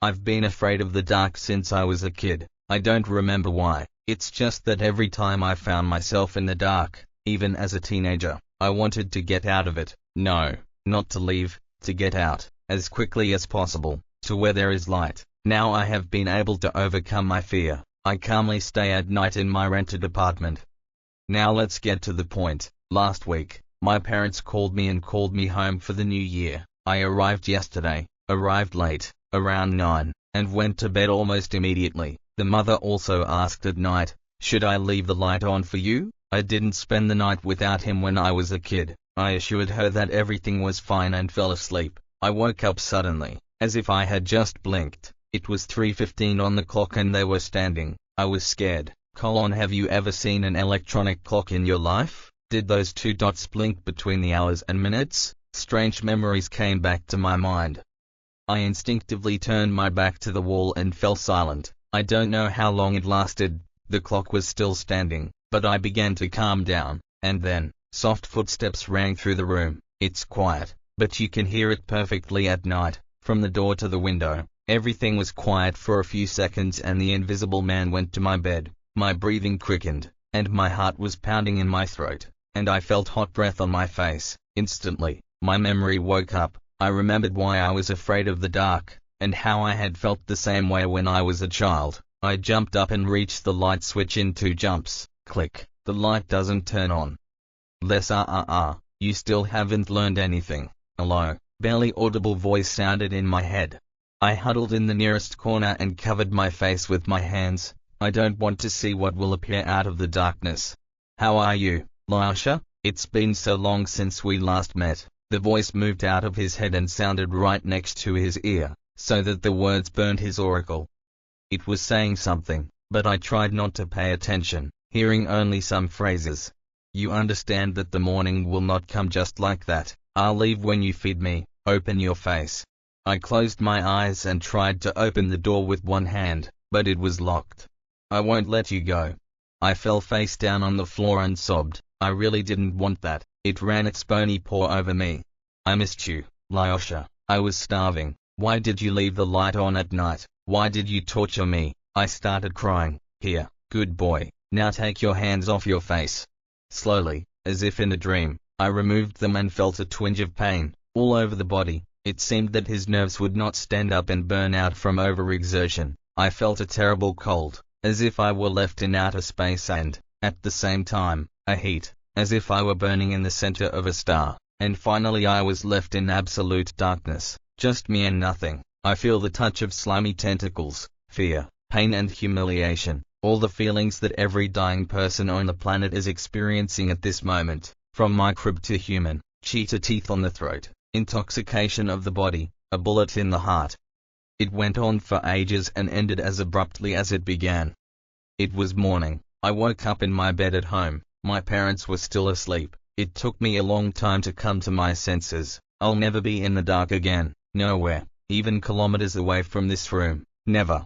I've been afraid of the dark since I was a kid. I don't remember why. It's just that every time I found myself in the dark, even as a teenager, I wanted to get out of it. No, not to leave, to get out, as quickly as possible, to where there is light. Now I have been able to overcome my fear. I calmly stay at night in my rented apartment. Now let's get to the point. Last week, my parents called me home for the new year. I arrived yesterday, arrived late, around 9, and went to bed almost immediately. The mother also asked at night, should I leave the light on for you? I didn't spend the night without him when I was a kid. I assured her that everything was fine and fell asleep. I woke up suddenly, as if I had just blinked. It was 3:15 on the clock and they were standing. I was scared. Have you ever seen an electronic clock in your life? Did those two dots blink between the hours and minutes? Strange memories came back to my mind. I instinctively turned my back to the wall and fell silent. I don't know how long it lasted. The clock was still standing, but I began to calm down, and then, soft footsteps rang through the room. It's quiet, but you can hear it perfectly at night, from the door to the window. Everything was quiet for a few seconds and the invisible man went to my bed. My breathing quickened, and my heart was pounding in my throat, and I felt hot breath on my face. Instantly, my memory woke up. I remembered why I was afraid of the dark, and how I had felt the same way when I was a child. I jumped up and reached the light switch in 2 jumps. Click. The light doesn't turn on. You still haven't learned anything. Hello. Barely audible voice sounded in my head. I huddled in the nearest corner and covered my face with my hands. I don't want to see what will appear out of the darkness. How are you, Lyosha? It's been so long since we last met. The voice moved out of his head and sounded right next to his ear, so that the words burned his auricle. It was saying something, but I tried not to pay attention, hearing only some phrases. You understand that the morning will not come just like that. I'll leave when you feed me. Open your face. I closed my eyes and tried to open the door with one hand, but it was locked. I won't let you go. I fell face down on the floor and sobbed. I really didn't want that. It ran its bony paw over me. I missed you, Lyosha. I was starving. Why did you leave the light on at night? Why did you torture me? I started crying. Here, good boy. Now take your hands off your face. Slowly, as if in a dream, I removed them and felt a twinge of pain all over the body. It seemed that his nerves would not stand up and burn out from overexertion. I felt a terrible cold, as if I were left in outer space and, at the same time, a heat, as if I were burning in the center of a star. And finally I was left in absolute darkness, just me and nothing. I feel the touch of slimy tentacles, fear, pain and humiliation, all the feelings that every dying person on the planet is experiencing at this moment, from microbe to human, cheetah teeth on the throat, intoxication of the body, a bullet in the heart. It went on for ages and ended as abruptly as it began. It was morning. I woke up in my bed at home. My parents were still asleep. It took me a long time to come to my senses. I'll never be in the dark again. Nowhere, even kilometers away from this room. Never.